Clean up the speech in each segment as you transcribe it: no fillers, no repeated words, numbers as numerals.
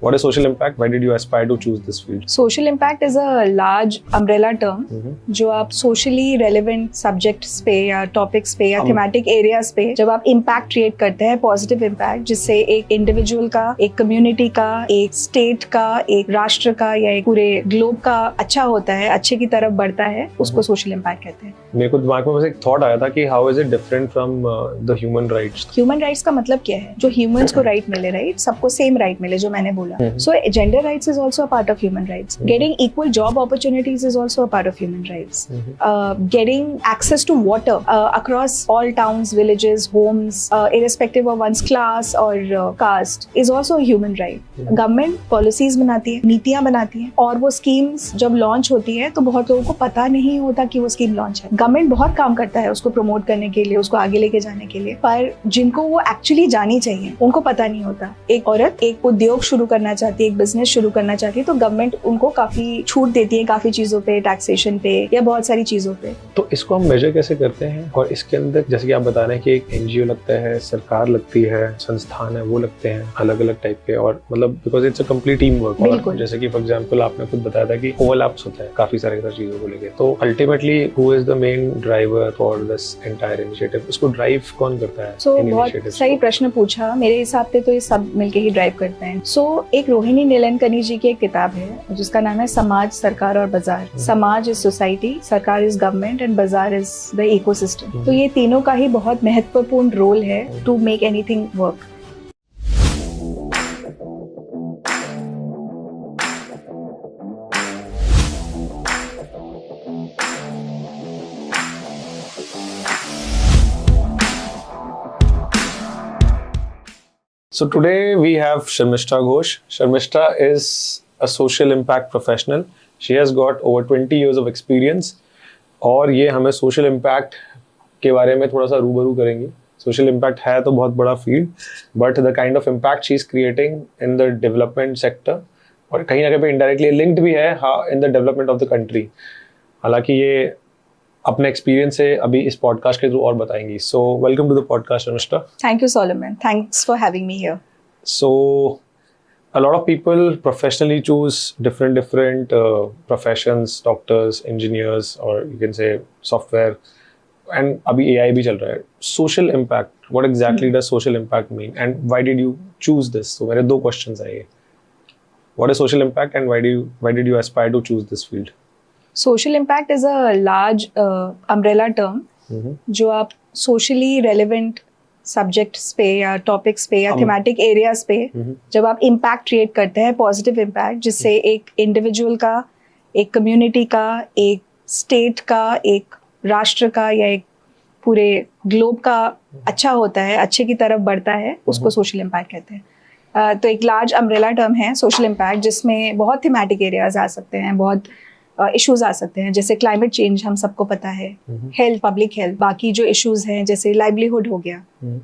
What is social impact? Why did you aspire to choose this field? Social impact is a large umbrella term जो आप socially relevant subjects पे या topics पे या thematic areas पे जब आप impact create करते हैं, positive impact, जिससे एक individual का, एक community का, एक state का, एक राष्ट्र का या एक पूरे globe का अच्छा होता है, अच्छे की तरफ बढ़ता है, उसको social impact कहते हैं। मेरे को दिमाग में बस एक thought आया था कि how is it different from the human rights? Human rights का मतलब क्या है? जो humans को right मिले, right? सबको same right मिले, जो मैंने बोला। So gender rights is also a part of human rights. Getting equal job opportunities is also a part of human rights. Getting access to water across all towns, villages, homes, irrespective of one's class or caste, is also a human right. Government policies बनाती है, नीतियाँ बनाती है, और वो schemes जब launch होती है तो बहुत लोगों को पता नहीं होता कि वो scheme launch है। Government बहुत काम करता है उसको promote करने के लिए, उसको आगे लेके जाने के लिए, पर जिनको वो actually जानी चाहिए उनको पता नहीं होता। एक औरत एक उद्योग शुरू करना चाहती है, एक बिजनेस शुरू करना चाहती है, तो गवर्नमेंट उनको काफी छूट देती है, काफी चीजों पे, टैक्सेशन पे या बहुत सारी चीजों पे। तो इसको हम मेजर कैसे करते हैं? और इसके अंदर जैसे कि आप बता रहे हैं कि एक एनजीओ लगता है, सरकार लगती है, संस्थान है, वो लगते हैं अलग अलग टाइप के, और मतलब because it's a complete team work. और जैसे कि फॉर एग्जांपल आपने खुद बताया था कि ओवरलैप्स होता है काफी सारे चीजों को लेके, तो ultimately who is the main driver for this entire initiative? उसको ड्राइव कौन करता है? सो बहुत सही प्रश्न पूछा। मेरे हिसाब से तो ये सब मिलके ही ड्राइव करते हैं। सो एक रोहिणी नीलकनी जी की एक किताब है जिसका नाम है समाज, सरकार और बाजार। समाज इज सोसाइटी, सरकार इज गवर्नमेंट एंड बाजार इज द इकोसिस्टम। तो ये तीनों का ही बहुत महत्वपूर्ण रोल है to make anything work. So today we have Sharmishta Ghosh. Sharmishta is a social impact professional. She has got over 20 years of experience. और ये हमें social impact के बारे में थोड़ा सा रूबरू करेंगी। Social impact है तो बहुत बड़ा field, but the kind of impact she is creating in the development sector और कहीं ना कहीं पे indirectly linked भी है in the development of the country। हालांकि ये अपने एक्सपीरियंस से अभी इस पॉडकास्ट के थ्रू और बताएंगी। So welcome to the podcast Sharmishtha. Thank you Solomon, thanks for having me here. So a lot of people professionally choose different professions, doctors, engineers, or you can say software, and अभी AI भी चल रहा है। Social impact, what exactly does social impact mean and why did you choose this? So मेरे दो questions आए। What is social impact and why did you aspire to choose this field? Social impact is a large umbrella term जो आप socially relevant subjects पे या topics पे या thematic areas पे जब आप impact create करते हैं, positive impact, जिससे एक individual का, एक community का, एक state का, एक राष्ट्र का या एक पूरे globe का अच्छा होता है, अच्छे की तरफ बढ़ता है, उसको social impact कहते हैं। तो एक large umbrella term है social impact, जिसमें बहुत thematic areas आ सकते हैं, बहुत इश्यूज आ सकते हैं, जैसे क्लाइमेट चेंज हम सबको पता है, हेल्थ, पब्लिक हेल्थ, बाकी जो इश्यूज हैं जैसे लाइवलीहुड हो गया,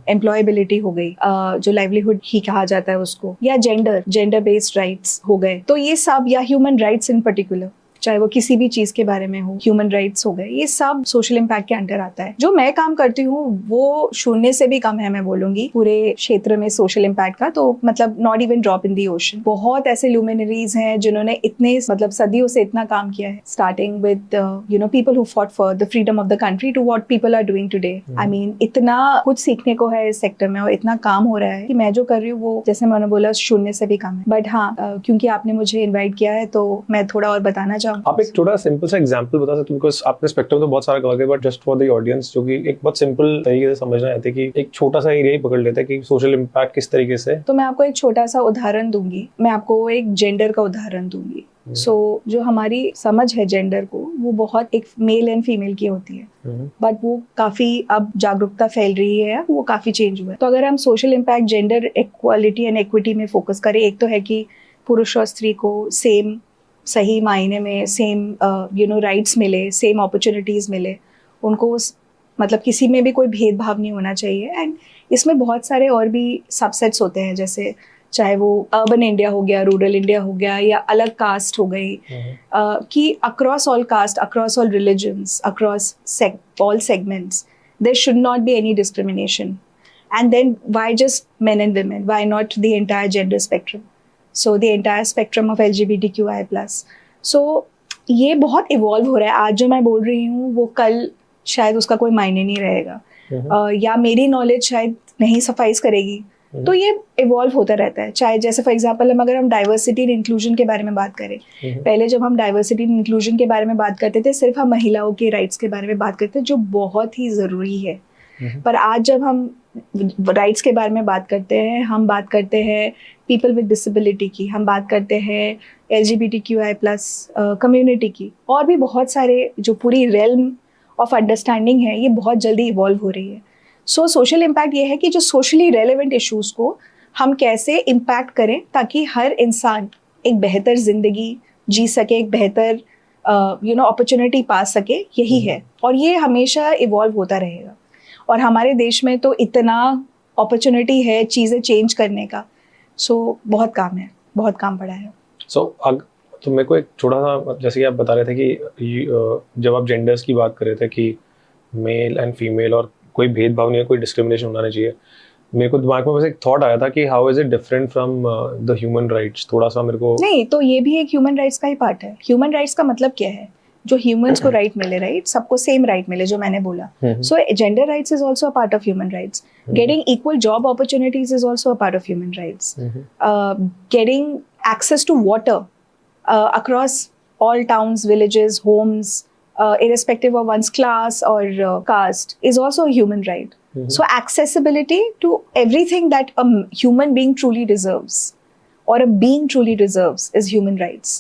एम्प्लॉयबिलिटी हो गई, जो लाइवलीहुड ही कहा जाता है उसको, या जेंडर बेस्ड राइट्स हो गए, तो ये सब, या ह्यूमन राइट्स इन पर्टिकुलर, चाहे वो किसी भी चीज के बारे में हो, ह्यूमन राइट्स हो गए, ये सब सोशल इम्पैक्ट के अंडर आता है। जो मैं काम करती हूँ वो शून्य से भी कम है, मैं बोलूंगी, पूरे क्षेत्र में सोशल इम्पैक्ट का। तो मतलब not even drop in the ocean. बहुत ऐसे ल्यूमिनरीज हैं जिन्होंने इतने मतलब सदियों से इतना काम किया है, starting with you know people who fought for the freedom of the country to what people are doing today. I mean इतना कुछ सीखने को है इस सेक्टर में और इतना काम हो रहा है कि मैं जो कर रही हूँ वो, जैसे मैंने बोला, शून्य से भी कम है। बट हाँ, क्योंकि आपने मुझे इन्वाइट किया है तो मैं थोड़ा और बताना चाहूँ। आप एक थोड़ा सिंपल सा एग्जांपल बता सकते हो, बिकॉज़ आपने स्पेक्ट्रम तो बहुत सारा कवर किया, but just for the audience जो कि एक बहुत सिंपल तरीके से समझना चाहते हैं कि एक छोटा सा एरिया ही पकड़ लेते हैं कि सोशल इम्पैक्ट किस तरीके से। तो मैं आपको एक छोटा सा उदाहरण दूंगी, मैं आपको एक जेंडर का उदाहरण दूंगी। जो हमारी समझ है जेंडर को, वो बहुत एक मेल एंड फीमेल की होती है, बट वो काफी अब जागरूकता फैल रही है, वो काफी चेंज हुआ है। तो अगर हम social impact, gender equality and equity में फोकस करें, एक तो है कि पुरुष और स्त्री को सेम, सही मायने में सेम यू नो राइट्स मिले, सेम अपॉर्चुनिटीज मिले, उनको मतलब किसी में भी कोई भेदभाव नहीं होना चाहिए। एंड इसमें बहुत सारे और भी सबसेट्स होते हैं, जैसे चाहे वो अर्बन इंडिया हो गया, रूरल इंडिया हो गया, या अलग कास्ट हो गई, कि across all caste, across all religions, across all segments there should not be any discrimination. And then why just men and women, why not the entire gender spectrum? So the entire spectrum of LGBTQI+. सो ये बहुत evolve हो रहा है. आज जो मैं बोल रही हूँ वो कल शायद उसका कोई मायने नहीं रहेगा, या मेरी नॉलेज शायद नहीं सफाइस करेगी. तो ये इवॉल्व होता रहता है. चाहे जैसे फॉर एग्जांपल अगर हम डाइवर्सिटी एंड इंक्लूजन के बारे में बात करें, पहले जब हम डाइवर्सिटी एंड इंक्लूजन के बारे में बात करते थे सिर्फ हम महिलाओं के राइट्स के बारे में बात करते थे, जो बहुत ही ज़रूरी है. पर आज जब हम राइट्स के बारे में बात करते हैं, हम बात करते हैं पीपल विद डिसेबिलिटी की, हम बात करते हैं LGBTQI+ कम्युनिटी की, और भी बहुत सारे जो पूरी रेल्म ऑफ अंडरस्टैंडिंग है ये बहुत जल्दी इवॉल्व हो रही है. सो सोशल इम्पैक्ट ये है कि जो सोशली रेलेवेंट इश्यूज़ को हम कैसे इम्पैक्ट करें ताकि हर इंसान एक बेहतर ज़िंदगी जी सके, एक बेहतर अपॉर्चुनिटी पा सके, यही है. और ये हमेशा इवॉल्व होता रहेगा. और हमारे देश में तो इतना अपॉर्चुनिटी है चीज़ें चेंज करने का. सो बहुत काम है, बहुत काम पड़ा है. तो मेरे को एक छोटा सा, जैसे कि आप बता रहे थे कि जब आप जेंडर्स की बात कर रहे थे कि मेल एंड फीमेल और कोई भेदभाव नहीं है, कोई डिस्क्रिमिनेशन होना नहीं चाहिए, मेरे को दिमाग में बस एक थॉट आया था कि how is it different from the human rights. थोड़ा सा मेरे को नहीं, तो ये भी एक ह्यूमन राइट्स का ही पार्ट है. ह्यूमन राइट्स का मतलब क्या है? जो ह्यूमंस को राइट मिले, राइट, सबको सेम राइट मिले, जो मैंने बोला. So gender rights is also a part of human rights. Getting equal job opportunities is also a part of human rights. Getting access to water across all towns, villages, homes, irrespective of one's class or caste, is also a human right. So accessibility to everything that a human being truly deserves or a being truly deserves is human rights.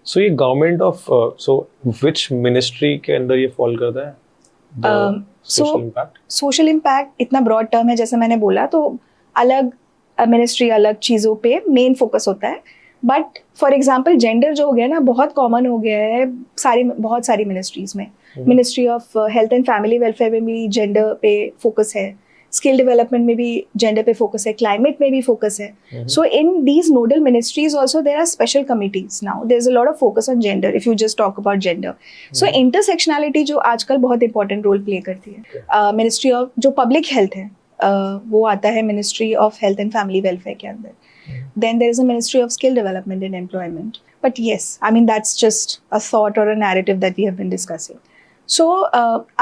So ये government of so which ministry के अंदर ये fall करता है? Social impact? Social impact इतना broad term है, जैसे मैंने बोला, तो अलग ministry अलग चीज़ों पे main focus होता है. बट फॉर एग्जाम्पल जेंडर जो हो गया ना, बहुत कॉमन हो गया है बहुत सारी मिनिस्ट्रीज में. Ministry of health and family welfare में भी जेंडर पे फोकस है, स्किल डेवलपमेंट में भी जेंडर पे फोकस है, क्लाइमेट में भी फोकस है. So in these nodal ministries also there are special committees. Now there is a lot of focus on gender if you just talk about gender. So intersectionality जो आजकल बहुत important role play करती है. Ministry of जो public health है वो आता है ministry of health and family welfare के अंदर. Then there is a Ministry of Skill Development and Employment. But yes, I mean that's just a thought or a narrative that we have been discussing. So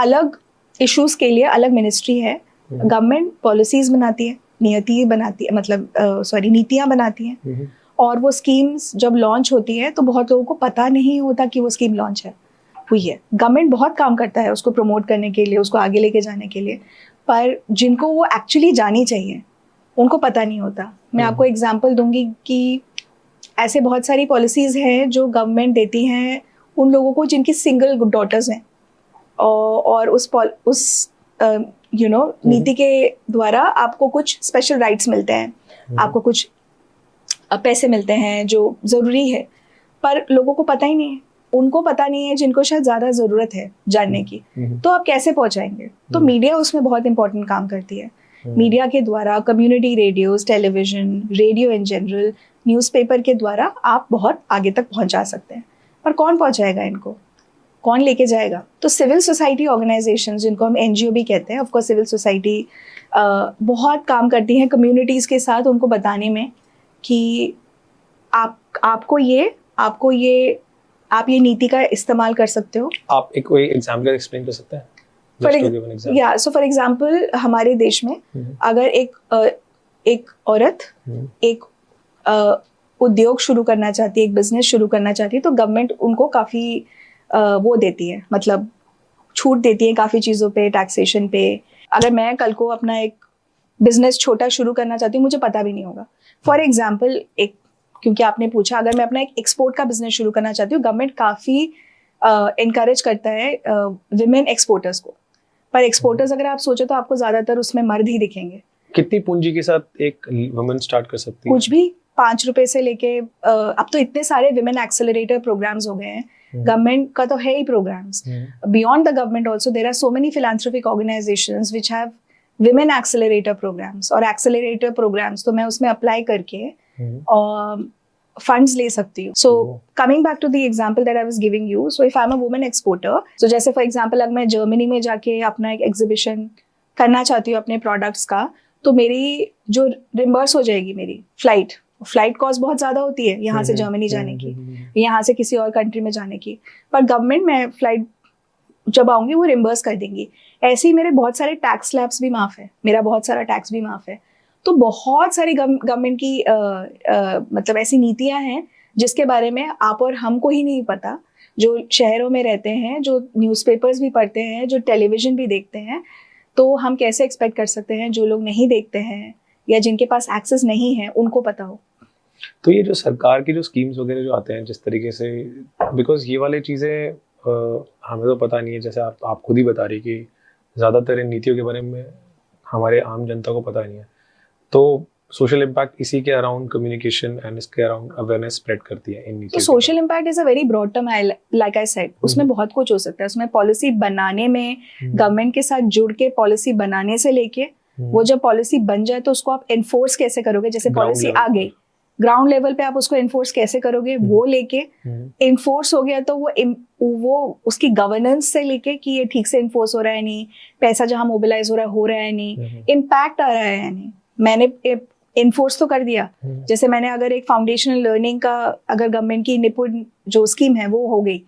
अलग issues के लिए अलग ministry है. Government policies बनाती है, नीतियाँ बनाती हैं. और वो schemes जब launch होती है तो बहुत लोगों को पता नहीं होता कि वो scheme launch हुई है. Government बहुत काम करता है उसको promote करने के लिए, उसको आगे लेके जाने के लिए, पर जिनको वो actually जानी चाहिए उनको पता नहीं होता. मैं आपको एग्जांपल दूंगी कि ऐसे बहुत सारी पॉलिसीज़ हैं जो गवर्नमेंट देती हैं उन लोगों को जिनकी सिंगल डॉटर्स हैं, और उस नीति के द्वारा आपको कुछ स्पेशल राइट्स मिलते हैं, आपको कुछ पैसे मिलते हैं जो ज़रूरी है, पर लोगों को पता ही नहीं है. उनको पता नहीं है जिनको शायद ज़्यादा ज़रूरत है जानने की. तो आप कैसे पहुँचाएंगे? तो मीडिया उसमें बहुत इंपॉर्टेंट काम करती है. मीडिया के द्वारा, community radios, television, radio in general, newspaper के द्वारा आप बहुत आगे तक पहुंचा सकते हैं. पर कौन पहुंचाएगा इनको? कौन लेके जाएगा? तो सिविल सोसाइटी ऑर्गेनाइजेशंस, जिनको हम NGO भी कहते हैं, ऑफकोर्स सिविल सोसाइटी बहुत काम करती हैं कम्युनिटीज़ के साथ, उनको बताने में कि आप ये नीति का इस्तेमाल कर सकते हो. आप एक कोई एग्जाम्पल एक्सप्लेन कर सकते हैं? फॉर एग्जाम्पल हमारे देश में अगर एक औरत एक उद्योग शुरू करना चाहती है, एक बिजनेस शुरू करना चाहती है, तो गवर्नमेंट उनको काफ़ी वो देती है, मतलब छूट देती है काफ़ी चीज़ों पे, टैक्सेशन पे. अगर मैं कल को अपना एक बिजनेस छोटा शुरू करना चाहती हूँ, मुझे पता भी नहीं होगा. फॉर एग्जाम्पल क्योंकि आपने पूछा, अगर मैं अपना एक एक्सपोर्ट का बिजनेस शुरू करना चाहती हूँ, गवर्नमेंट काफ़ी इनकरेज करता है विमेन एक्सपोर्टर्स को. पर एक्सपोर्टर्स अगर आप सोचो तो आपको ज़्यादातर उसमें मर्द ही दिखेंगे. कितनी पूंजी के साथ एक वुमन स्टार्ट कर सकती है? कुछ भी, 5 रुपए से लेके अब तो इतने सारे विमेन एक्सेलरेटर प्रोग्राम्स हो गए हैं. गवर्नमेंट का तो है ही programmes. Beyond the government also there are so many philanthropic organisations which have women accelerator programmes. और एक्सेलरेटर प्रोग्राम्स तो मैं उसमें अप्लाई करके फंड्स ले सकती हूँ. So coming back to the example that I was giving you, so if I am a woman exporter, so जैसे for example अगर मैं जर्मनी में जाके अपना एक एग्जीबिशन करना चाहती हूँ अपने प्रोडक्ट्स का, तो मेरी जो रिम्बर्स हो जाएगी मेरी फ्लाइट, फ्लाइट कॉस्ट बहुत ज़्यादा होती है यहाँ से जर्मनी जाने की, यहाँ से किसी और कंट्री में जाने की, पर गवर्नमेंट में फ्लाइट जब आऊँगी वो रिम्बर्स कर देंगी। ऐसे ही मेरे बहुत सारे टैक्स स्लैब्स भी माफ़ है, मेरा बहुत सारा टैक्स भी माफ़ है। तो बहुत सारी गवर्नमेंट की मतलब ऐसी नीतियाँ हैं जिसके बारे में आप और हमको ही नहीं पता, जो शहरों में रहते हैं, जो न्यूज़पेपर्स भी पढ़ते हैं, जो टेलीविज़न भी देखते हैं। तो हम कैसे एक्सपेक्ट कर सकते हैं जो लोग नहीं देखते हैं या जिनके पास एक्सेस नहीं है उनको पता हो। तो ये जो सरकार की जो स्कीम्स वगैरह जो आते हैं जिस तरीके से, बिकॉज ये वाली चीज़ें हमें तो पता नहीं है, जैसे आप खुद ही बता रही कि ज़्यादातर इन नीतियों के बारे में हमारे आम जनता को पता नहीं है। तो सोशल इम्पैक्ट इसी के अराउंड कम्युनिकेशन एंड इसके अराउंड अवेयरनेस स्प्रेड करती है इन नीतियों। तो social impact is a very broad term, like I said, उसमें बहुत कुछ हो सकता है। उसमें पॉलिसी बनाने में गवर्नमेंट के साथ जुड़ के पॉलिसी बनाने से लेके वो जब पॉलिसी बन जाए तो उसको आप एनफोर्स कैसे करोगे, जैसे पॉलिसी आ गई ग्राउंड लेवल पे आप उसको एनफोर्स कैसे करोगे, वो लेके एनफोर्स हो गया तो वो उसकी गवर्नेंस से लेके कि ये ठीक से एनफोर्स हो रहा है नहीं, पैसा जहाँ मोबिलाइज हो रहा है नहीं, इम्पैक्ट आ रहा है नहीं, मैंने एनफोर्स तो कर दिया। जैसे मैंने अगर एक फाउंडेशनल लर्निंग का अगर गवर्नमेंट की निपुण जो स्कीम है वो हो गई,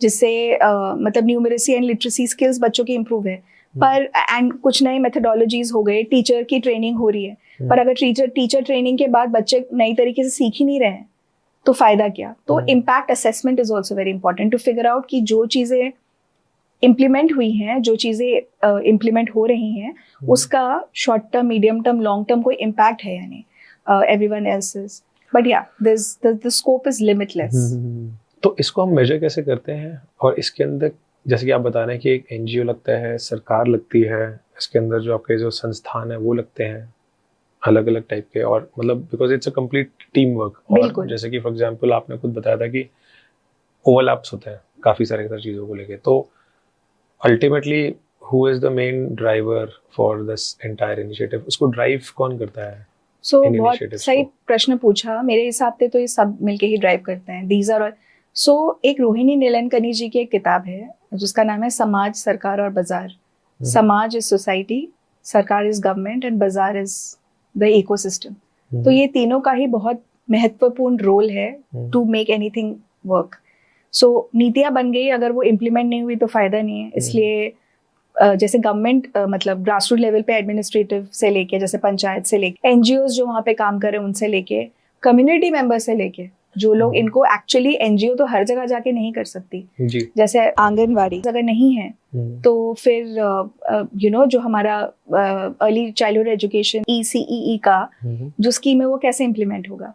जिससे मतलब न्यूमरेसी एंड लिटरेसी स्किल्स बच्चों की इंप्रूव है, पर एंड कुछ नए मेथोडोलॉजीज हो गए, टीचर की ट्रेनिंग हो रही है, पर अगर टीचर ट्रेनिंग के बाद बच्चे नई तरीके से सीख ही नहीं रहे हैं तो फायदा क्या। तो impact assessment is also very important to figure out कि जो चीज़ें इम्प्लीमेंट हुई हैं, जो चीज़ें इम्प्लीमेंट हो रही हैं, उसका short term, medium term, long term कोई इम्पैक्ट है या नहीं। एवरीवन एल्सेस, बट या द स्कोप इज लिमिटलेस। तो इसको हम मेजर कैसे करते हैं, और इसके अंदर जैसे कि आप बता रहे हैं कि एक एनजीओ लगता है, सरकार लगती है, इसके अंदर जो आपके जो संस्थान है वो लगते हैं अलग अलग टाइप के, और मतलब because it's a complete team work. और जैसे कि फॉर एग्जांपल आपने खुद बताया था कि ओवरलैप्स होते हैं काफ़ी सारे चीज़ों को लेके, तो ultimately who is the main driver for this entire initiative, उसको ड्राइव कौन करता है? सो बहुत सही प्रश्न पूछा। मेरे हिसाब से तो ये सब मिलके ही ड्राइव करते हैं। दीज आर एक रोहिणी नीलकनी जी की एक किताब है जिसका नाम है समाज, सरकार और बाजार। समाज इज सोसाइटी, सरकार इज गवर्नमेंट एंड बाजार इज द इकोसिस्टम। तो ये तीनों का ही बहुत महत्वपूर्ण रोल है टू मेक एनीथिंग वर्क। सो नीतियाँ बन गई, अगर वो इम्प्लीमेंट नहीं हुई तो फायदा नहीं है। इसलिए जैसे गवर्नमेंट मतलब ग्रास रूट लेवल पे एडमिनिस्ट्रेटिव से लेके, जैसे पंचायत से लेके, एनजीओ जो वहाँ पे काम कर रहे हैं उनसे लेके, कम्युनिटी मेंबर से लेके, जो लोग इनको एक्चुअली एनजीओ तो हर जगह जाके नहीं कर सकती जी। जैसे आंगनवाड़ी अगर नहीं है तो फिर जो हमारा अर्ली चाइल्डहुड एजुकेशन ECEE का जो स्कीम है वो कैसे इम्प्लीमेंट होगा।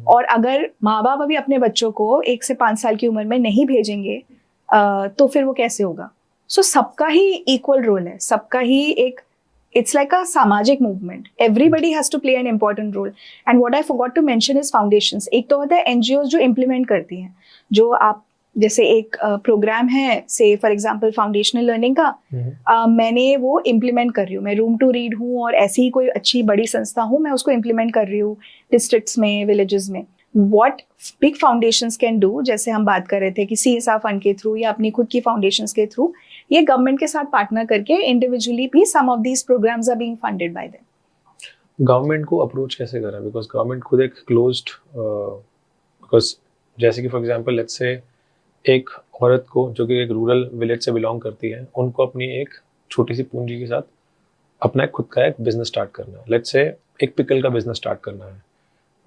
और अगर माँ बाप अभी अपने बच्चों को 1 से 5 साल की उम्र में नहीं भेजेंगे तो फिर वो कैसे होगा। सो सबका ही इक्वल रोल है, सबका ही एक, it's like a सामाजिक movement. Everybody has to play an important role. And what I forgot to mention is foundations. एक तो होता है NGOs जो implement करती हैं, जो आप जैसे एक प्रोग्राम है से फॉर एग्जांपल फाउंडेशनल लर्निंग का, मैंने वो इम्प्लीमेंट कर रही हूँ, मैं रूम टू रीड हूँ और ऐसी ही कोई अच्छी बड़ी संस्था हूँ, मैं उसको इम्प्लीमेंट कर रही हूँ डिस्ट्रिक्ट्स में, विलेजेस में। What big foundations can do, जैसे हम बात कर रहे थे कि CSR फंड के थ्रू या अपनी खुद की फाउंडेशंस के थ्रू, ये गवर्नमेंट के साथ पार्टनर करके इंडिविजुअली भी some of these programmes are being funded by them. Government को अप्रोच कैसे करें, बिकॉज गवर्नमेंट खुद एक क्लोज्ड, बिकॉज जैसे कि फॉर एग्जांपल लेट्स से एक औरत को जो कि एक रूरल विलेज से बिलोंग करती है, उनको अपनी एक छोटी सी पूंजी के साथ अपना खुद का एक बिजनेस स्टार्ट करना है। लेट्स से एक पिकल का बिजनेस स्टार्ट करना है,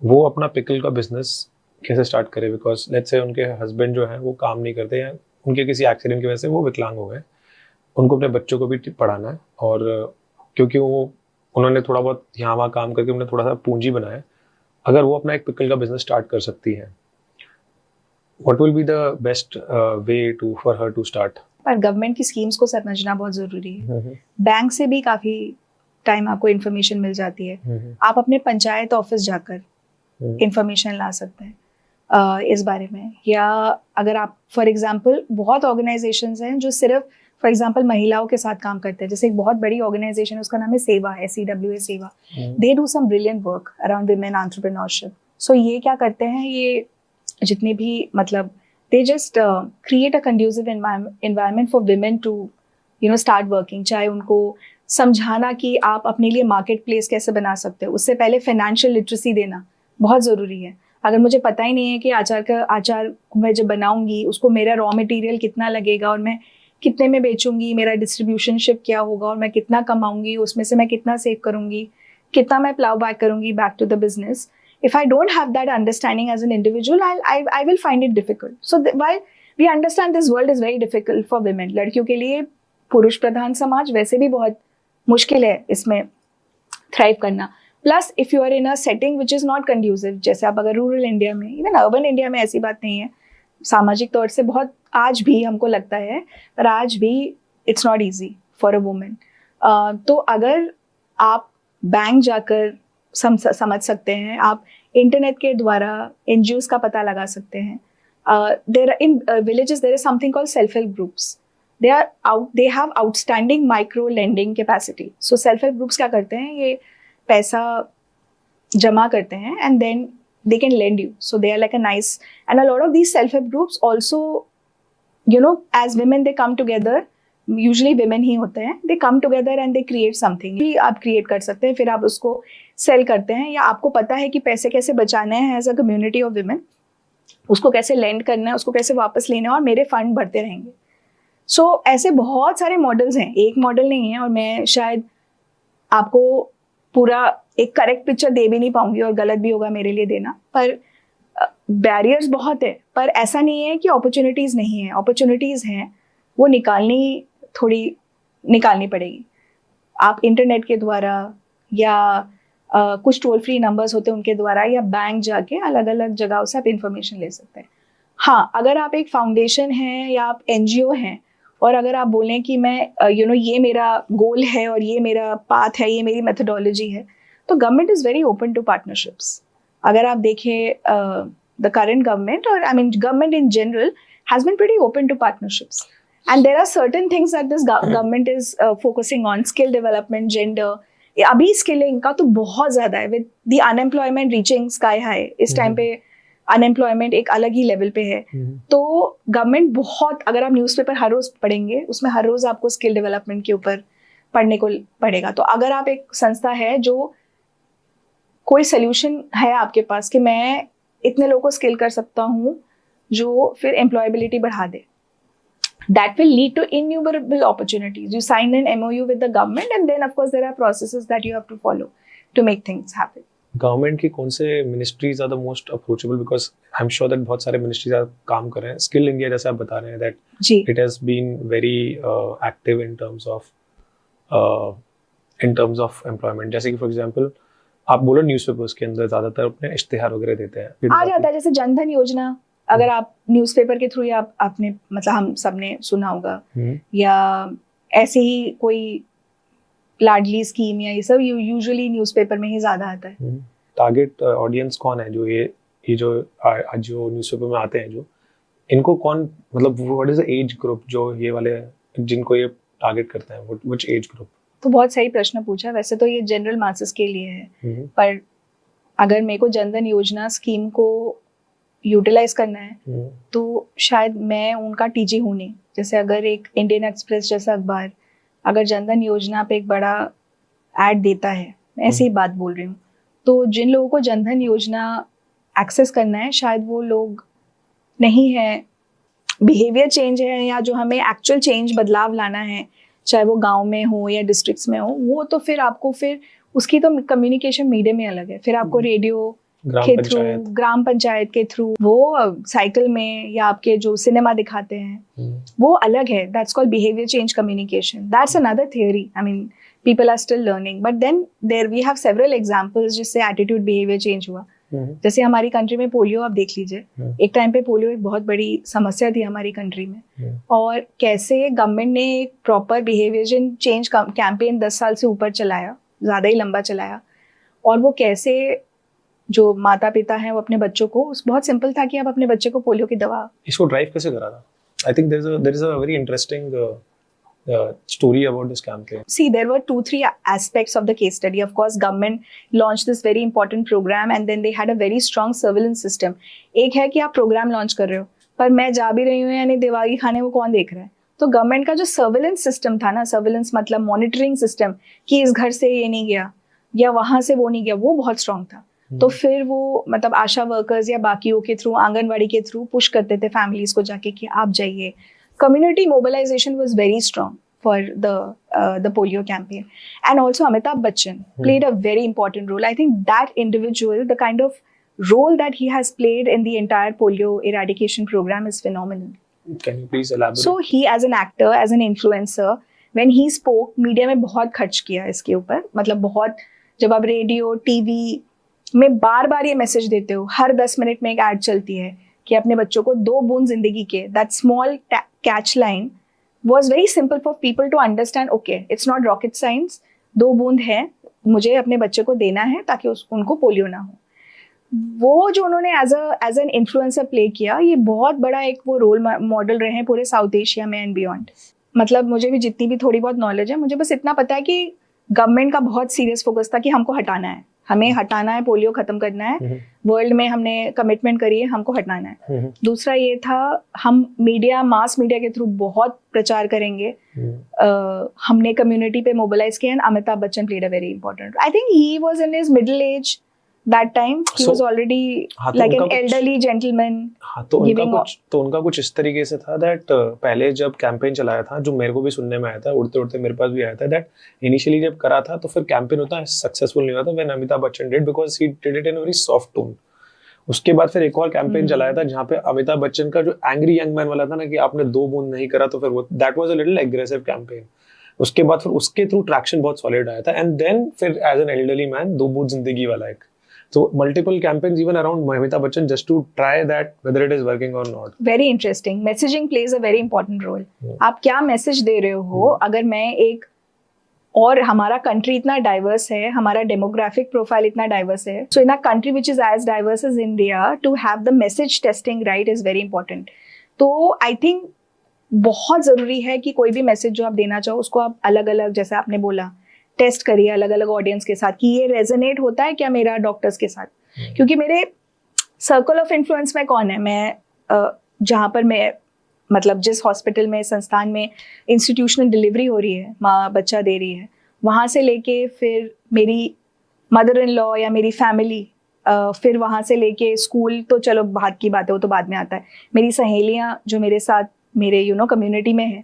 वो अपना पिकल का बिजनेस कैसे स्टार्ट करे, बिकॉज लेट्स से उनके हस्बैंड जो है वो काम नहीं करते या उनके किसी एक्सीडेंट की वजह से वो विकलांग हो गए, उनको अपने बच्चों को भी पढ़ाना है, और क्योंकि उन्होंने थोड़ा बहुत यहाँ वहाँ काम करके उन्होंने थोड़ा सा पूंजी बनाया, अगर वो अपना एक पिकल का बिजनेस स्टार्ट कर सकती है, what will be the best way to for her to start. पर गवर्नमेंट की स्कीम्स को समझना बहुत जरूरी है। बैंक से भी काफी टाइम आपको इन्फॉर्मेशन मिल जाती है, आप अपने पंचायत ऑफिस जाकर इंफॉर्मेशन ला सकते हैं इस बारे में। या अगर आप फॉर एग्जांपल बहुत ऑर्गेनाइजेशंस हैं जो सिर्फ फॉर एग्जांपल महिलाओं के साथ काम करते हैं, जैसे एक बहुत बड़ी ऑर्गेनाइजेशन है उसका नाम है सेवा, SEWA सेवा। They do some brilliant work around women entrepreneurship. So ये क्या करते हैं, ये जितने भी मतलब they just create a conducive environment for women to start working. चाहे उनको समझाना कि आप अपने लिए मार्केट प्लेस कैसे बना सकते हो, उससे पहले फाइनेंशियल लिटरेसी देना, बहुत ज़रूरी है। अगर मुझे पता ही नहीं है कि अचार मैं जब बनाऊंगी उसको मेरा रॉ मटेरियल कितना लगेगा और मैं कितने में बेचूंगी, मेरा डिस्ट्रीब्यूशनशिप क्या होगा और मैं कितना कमाऊंगी, उसमें से मैं कितना सेव करूंगी, कितना मैं प्लाउ बैक करूंगी back to the business, if I don't have that understanding as an individual, I will find it difficult. So while we understand this world is very difficult for women, लड़कियों के लिए पुरुष प्रधान समाज वैसे भी बहुत मुश्किल है इसमें थ्राइव करना। Plus if you are in a setting which is not conducive, जैसे आप अगर रूरल इंडिया में, इवन अर्बन इंडिया में ऐसी बात नहीं है, सामाजिक तौर से बहुत आज भी हमको लगता है, पर आज भी it's not easy for a women. तो अगर आप बैंक जाकर समझ सकते हैं, आप इंटरनेट के द्वारा NGOs का पता लगा सकते हैं। There in villages there is something called self help groups, they have outstanding micro lending capacity. So self help groups क्या करते हैं, ये पैसा जमा करते हैं and then they can lend you. So they are like a nice, and a lot of these self help groups also, you know, as women they come together, usually women ही होते हैं, they come together and they create something. भी आप create कर सकते हैं, फिर आप उसको sell करते हैं, या आपको पता है कि पैसे कैसे बचाने हैं as a community of women, उसको कैसे lend करना है, उसको कैसे वापस लेना है और मेरे फंड बढ़ते रहेंगे। सो ऐसे बहुत सारे मॉडल्स हैं, एक मॉडल नहीं है, और मैं शायद आपको पूरा एक करेक्ट पिक्चर दे भी नहीं पाऊंगी और गलत भी होगा मेरे लिए देना, पर बैरियर्स बहुत है, पर ऐसा नहीं है कि अपॉर्चुनिटीज़ नहीं है, अपॉर्चुनिटीज़ हैं, वो थोड़ी निकालनी पड़ेगी। आप इंटरनेट के द्वारा या कुछ टोल फ्री नंबर्स होते हैं उनके द्वारा, या बैंक जाके अलग अलग जगहों से आप इंफॉर्मेशन ले सकते हैं। हाँ, अगर आप एक फाउंडेशन हैं या आप NGO हैं और अगर आप बोलें कि मैं ये मेरा गोल है और ये मेरा पाथ है, ये मेरी मेथोडोलॉजी है, तो government is very open to partnerships. अगर आप देखें द करंट गवर्नमेंट, और I mean government in general has been pretty open to partnerships, and there are certain things that this government is focusing on, skill development, gender. अभी skilling का तो बहुत ज़्यादा है, with the unemployment reaching sky high, इस time पे unemployment एक अलग ही लेवल पे है। तो गवर्नमेंट बहुत, अगर आप न्यूज़पेपर हर रोज पढ़ेंगे, उसमें हर रोज आपको स्किल डेवलपमेंट के ऊपर पढ़ने को पड़ेगा। तो अगर आप एक संस्था है जो कोई सोल्यूशन है आपके पास कि मैं इतने लोगों को स्किल कर सकता हूँ जो फिर एम्प्लॉयबिलिटी बढ़ा दे, that will lead to innumerable opportunities. You sign an MOU with the government and then of course there are processes that you have to follow to make things happen. Government की कौन से ministries are the most approachable, because I am sure that बहुत सारे ministries काम कर रहे हैं। Skill India जैसे आप बता रहे हैं that it has been very active in terms of employment. जैसे कि फॉर एग्जांपल आप बोलो न्यूज़पेपर्स के अंदर ज़्यादातर अपने इश्तिहार वगैरह देते हैं, आ जाता है, जैसे जनधन योजना, अगर आप न्यूज़पेपर के थ्रू, या आपने मतलब हम सबने सुना होगा, या ऐसे ही कोई लाडली स्कीम या ये सब यूजुअली न्यूज़पेपर में ही ज़्यादा आता है। टारगेट ऑडियंस कौन है जो ये जो न्यूज़पेपर में आते हैं, जो इनको कौन, मतलब what is the age group जो ये वाले जिनको ये टारगेट करते हैं, व्हिच एज ग्रुप? तो बहुत सही प्रश्न पूछा। वैसे तो ये जनरल मासेस के लिए है, पर अगर मेरे को जनधन योजना स्कीम को यूटिलाइज करना है तो शायद मैं उनका TG हूँ नहीं। जैसे अगर एक इंडियन एक्सप्रेस जैसा अखबार अगर जनधन योजना पे एक बड़ा ऐड देता है, मैं ऐसी ही बात बोल रही हूँ, तो जिन लोगों को जनधन योजना एक्सेस करना है शायद वो लोग नहीं है, बिहेवियर चेंज है, या जो हमें एक्चुअल चेंज बदलाव लाना है, चाहे वो गांव में हो या डिस्ट्रिक्ट्स में हो, वो तो फिर आपको फिर उसकी तो कम्युनिकेशन मीडियम में अलग है, फिर आपको रेडियो के थ्रू, ग्राम पंचायत के थ्रू, वो साइकिल में, या आपके जो सिनेमा दिखाते हैं वो अलग है। That's called behaviour change communication. That's another theory. I mean people are still learning, but then there we have several examples जिससे एटीट्यूड बिहेवियर चेंज हुआ। जैसे हमारी कंट्री में पोलियो आप देख लीजिए, एक टाइम पे पोलियो एक बहुत बड़ी समस्या थी हमारी कंट्री में, और कैसे गवर्नमेंट ने एक प्रॉपर बिहेवियर चेंज कैंपेन 10 साल से ऊपर चलाया, ज़्यादा ही लंबा चलाया, और वो कैसे जो माता पिता हैं वो अपने बच्चों को, बहुत सिंपल था कि आप अपने बच्चे को पोलियो की दवा, इसको ड्राइव कैसे करा था? I think there is a very interesting story about this campaign. See, there were 2-3 aspects of the case study. Of course, government launched this very important program and then they had a very strong surveillance system. एक है कि आप programme launch कर रहे हो, पर मैं जा भी रही हूँ यानी दिवाली खाने वो कौन देख रहा है? तो गवर्नमेंट का जो सर्वेलेंस सिस्टम था ना, सर्वेलेंस मतलब मॉनिटरिंग सिस्टम, कि इस घर से ये नहीं गया या वहाँ से वो नहीं गया, वो बहुत स्ट्रांग था। तो फिर वो मतलब आशा वर्कर्स या बाकियों के थ्रू, आंगनवाड़ी के थ्रू पुश करते थे फैमिलीज को जाके कि आप जाइए. Community mobilisation was very strong for the polio campaign. And also Amitabh Bachchan played a very important role. I think that individual, the kind of role that he has played in the entire polio eradication program is phenomenal. Can you please elaborate? So he as an actor, as an influencer, when he spoke, media में बहुत खर्च किया इसके ऊपर. मतलब बहुत, जब आप रेडियो टीवी में बार बार ये मैसेज देते हो, हर 10 मिनट में एक एड चलती है कि अपने बच्चों को 2 बूंद जिंदगी के, that small catch line was very simple for people to understand. Okay, it's not rocket science. 2 बूंद है, मुझे अपने बच्चे को देना है ताकि उनको पोलियो ना हो. वो जो उन्होंने एज एन इन्फ्लुएंसर प्ले किया, ये बहुत बड़ा एक वो रोल मॉडल रहे हैं पूरे साउथ एशिया में एंड बियॉन्ड. मतलब मुझे भी जितनी भी थोड़ी बहुत नॉलेज है, मुझे बस इतना पता है कि गवर्नमेंट का बहुत सीरियस फोकस था कि हमको हटाना है, हमें हटाना है, पोलियो खत्म करना है. वर्ल्ड में हमने कमिटमेंट करी है, हमको हटाना है. दूसरा ये था, हम मीडिया, मास मीडिया के थ्रू बहुत प्रचार करेंगे. हमने कम्युनिटी पे मोबिलाइज किया and Amitabh Bachchan played a very important. I think he was in his middle age that time. He was already like an elderly gentleman. हाँ, तो उनका कुछ इस तरीके से था that पहले जब कैंपेन चलाया था, जो मेरे को भी सुनने में आया था, उड़ते उड़ते मेरे पास भी आया था, that इनिशियली जब करा था तो फिर कैंपेन उतना सक्सेसफुल नहीं हुआ था when Amitabh Bachchan did, because he did it in a very soft tone. उसके बाद फिर एक और कैंपेन चलाया था जहाँ पे अमिताभ बच्चन का जो एंग्री यंग मैन वाला था ना, कि आपने 2 बूंद नहीं करा, तो फिर वो that was a little aggressive campaign. उसके बाद फिर उसके थ्रू ट्रैक्शन बहुत सॉलिड आया था, एंड देन फिर एज एन एल्डरली मैन 2 बूंद जिंदगी वाला एक. So multiple campaigns even around Amitabh Bachchan just to try that whether it is working or not. Very interesting. Messaging plays a very important role. आप क्या message दे रहे हो? अगर मैं एक, और हमारा कंट्री इतना डाइवर्स है, हमारा डेमोग्राफिक प्रोफाइल इतना डाइवर्स है, so in a country which is as diverse as India, to have the message testing right is very important. तो आई थिंक बहुत जरूरी है कि कोई भी मैसेज जो आप देना चाहो उसको आप अलग अलग, जैसे आपने बोला, टेस्ट करिए अलग अलग ऑडियंस के साथ कि ये रेजोनेट होता है क्या मेरा डॉक्टर्स के साथ. क्योंकि मेरे सर्कल ऑफ इन्फ्लुएंस में कौन है, मैं जहाँ पर मैं मतलब जिस हॉस्पिटल में, संस्थान में इंस्टीट्यूशनल डिलीवरी हो रही है, माँ बच्चा दे रही है, वहाँ से लेके फिर मेरी मदर इन लॉ या मेरी फैमिली, फिर वहाँ से लेके स्कूल, तो चलो बात की बात है, वो तो बाद में आता है, मेरी सहेलियाँ जो मेरे साथ मेरे कम्युनिटी में है,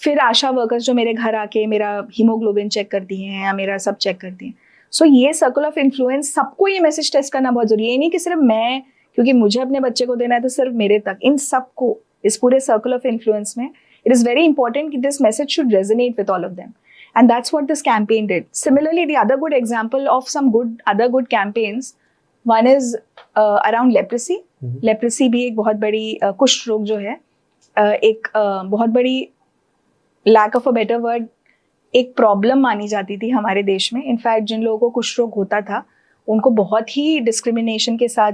फिर आशा वर्कर्स जो मेरे घर आके मेरा हीमोग्लोबिन चेक करती हैं या मेरा सब चेक करती हैं. सो ये सर्कल ऑफ इन्फ्लुएंस, सबको ये मैसेज टेस्ट करना बहुत जरूरी है. ये नहीं कि सिर्फ मैं, क्योंकि मुझे अपने बच्चे को देना है तो सिर्फ मेरे तक, इन सबको, इस पूरे सर्कल ऑफ इन्फ्लुएंस में इट इज वेरी इंपॉर्टेंट कि this message should resonate with all of them. And that's what this campaign did. Similarly the other good example of some other good campaigns, one is around leprosy. Leprosy भी एक बहुत बड़ी कुष्ठ रोग जो है, एक बहुत बड़ी, lack of a better word, एक प्रॉब्लम मानी जाती थी हमारे देश में. इनफैक्ट जिन लोगों को कुष्ठ रोग होता था उनको बहुत ही डिस्क्रिमिनेशन के साथ,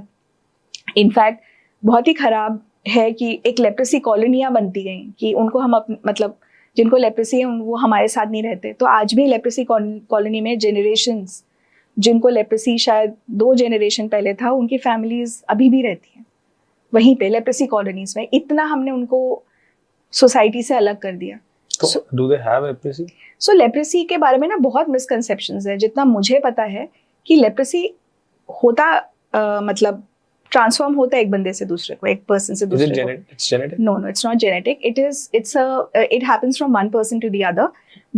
इनफैक्ट बहुत ही खराब है कि एक लेप्रेसी कॉलोनियाँ बनती गई कि उनको हम मतलब जिनको लेप्रेसी है वो हमारे साथ नहीं रहते. तो आज भी लेप्रेसी कॉलोनी में जनरेशंस, जिनको लेप्रेसी शायद 2 जनरेशन पहले था, उनकी फैमिलीज अभी भी रहती हैं वहीं पे लेप्रेसी कॉलोनीज में. इतना हमने उनको सोसाइटी से अलग कर दिया. Do they have leprosy? So leprosy के बारे में ना बहुत मिसकंसेप्शंस है. जितना मुझे पता है कि लेप्रेसी होता मतलब ट्रांसफॉर्म होता है एक बंदे से दूसरे को, एक पर्सन से दूसरे को. It's genetic? No, it's not genetic. It happens from one person to the other.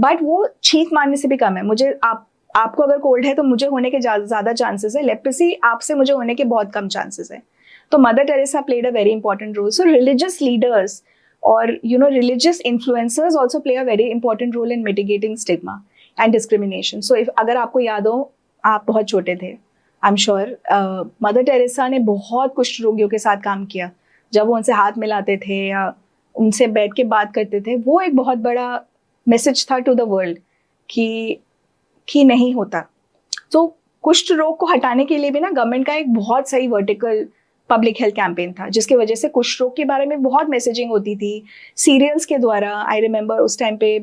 But वो छींक मारने से भी कम है. मुझे आपको अगर कोल्ड है तो मुझे होने के ज्यादा चांसेस है. लेप्रेसी आपसे मुझे होने के बहुत कम चांसेस है. तो Mother Teresa played a very important role. So religious leaders or religious influencers also play a very important role in mitigating stigma and discrimination. So if अगर आपको याद हो, आप बहुत छोटे थे, I'm sure मदर टेरेसा ने बहुत कुष्ठ रोगियों के साथ काम किया. जब वो उनसे हाथ मिलाते थे या उनसे बैठ के बात करते थे, वो एक बहुत बड़ा मैसेज था टू द वर्ल्ड कि नहीं होता. तो कुष्ठ रोग को हटाने के लिए भी ना गवर्नमेंट का एक बहुत सही वर्टिकल पब्लिक हेल्थ कैंपेन था, जिसकी वजह से कुष्ठ रोग के बारे में बहुत मैसेजिंग होती थी सीरियल्स के द्वारा. आई रिमेम्बर उस टाइम पे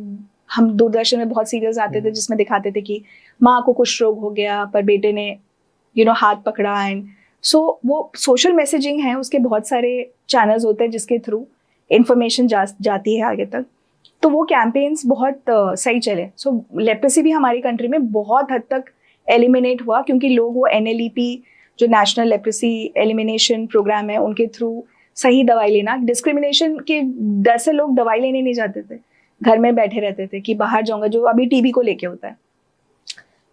हम दूरदर्शन में बहुत सीरियल्स आते थे जिसमें दिखाते थे कि माँ को कुष्ठ रोग हो गया पर बेटे ने हाथ पकड़ा. एंड सो वो सोशल मैसेजिंग है, उसके बहुत सारे चैनल्स होते हैं जिसके थ्रू इंफॉर्मेशन जाती है आगे तक. तो वो कैंपेन्स बहुत सही चले. सो लेप्रेसी भी हमारी कंट्री में बहुत हद तक एलिमिनेट हुआ, क्योंकि लोग वो NLEP जो नेशनल लेप्रेसी एलिमिनेशन प्रोग्राम है उनके थ्रू सही दवाई लेना, डिस्क्रिमिनेशन के डर से लोग दवाई लेने नहीं जाते थे, घर में बैठे रहते थे कि बाहर जाऊंगा, जो अभी टीबी को लेके होता है।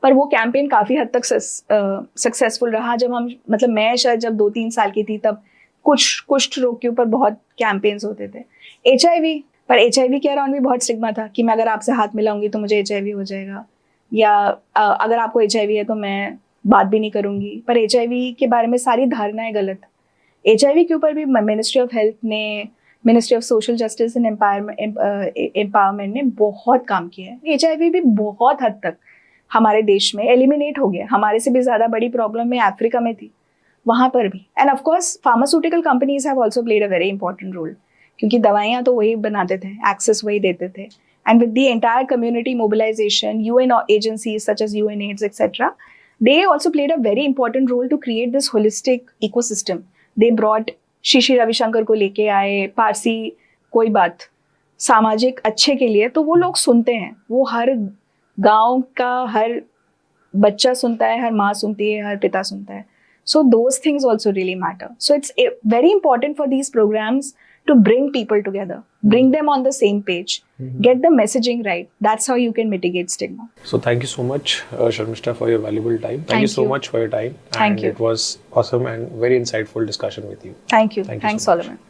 पर वो कैंपेन काफ़ी हद तक सक्सेसफुल रहा। जब हम मतलब मैं शायद जब 2-3 साल की थी तब कुष्ठ रोग के ऊपर बहुत कैंपेन्स होते थे। HIV, पर HIV के अराउंड भी बहुत स्टिग्मा था कि मैं अगर आपसे हाथ मिलाऊंगी तो मुझे HIV हो जाएगा, या अगर आपको HIV है तो मैं बात भी नहीं करूंगी। पर HIV के बारे में सारी धारणाएं गलत। HIV के ऊपर भी मिनिस्ट्री ऑफ हेल्थ ने, ministry of social justice and empowerment ने बहुत काम किया है। HIV भी बहुत हद तक हमारे देश में एलिमिनेट हो गया। हमारे से भी ज़्यादा बड़ी प्रॉब्लम में अफ्रीका में थी, वहाँ पर भी। And of course pharmaceutical companies have also played a very important role, क्योंकि दवाइयाँ तो वही बनाते थे, एक्सेस वही देते थे। And with the entire community mobilisation, UN agencies such as UNAIDS etc., they also played a very important role to create this holistic ecosystem. They brought Shri Ravishankar को लेके आए, पारसी कोई बात सामाजिक अच्छे के लिए, तो वो लोग सुनते हैं, वो हर गांव का हर बच्चा सुनता है, हर माँ सुनती है, हर पिता सुनता है। So those things also really matter. So it's very important for these programs to bring people together, bring them on the same page, get the messaging right. That's how you can mitigate stigma. So thank you so much, Sharmishta, for your valuable time. Thank you so much for your time. Thank you. It was awesome and very insightful discussion with you. Thank you. Thank you Thanks, so much. Solomon.